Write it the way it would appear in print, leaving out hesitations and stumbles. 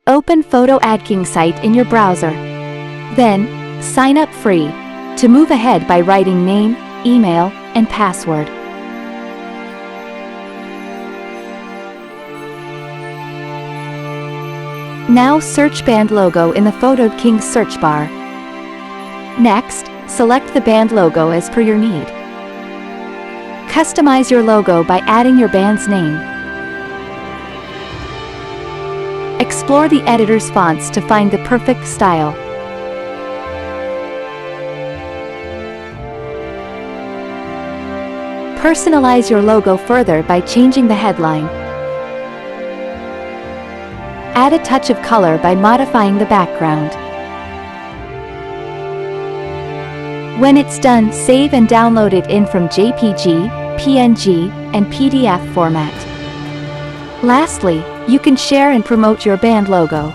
Open PhotoADKing site in your browser. Then, sign up free. To move ahead by writing name, email, and password. Now search band logo in the PhotoADKing search bar. Next, select the band logo as per your need. Customize your logo by adding your band's name. Explore the editor's fonts to find the perfect style. Personalize your logo further by changing the headline. Add a touch of color by modifying the background. When it's done, save and download it in from JPG, PNG, and PDF format. Lastly, you can share and promote your band logo.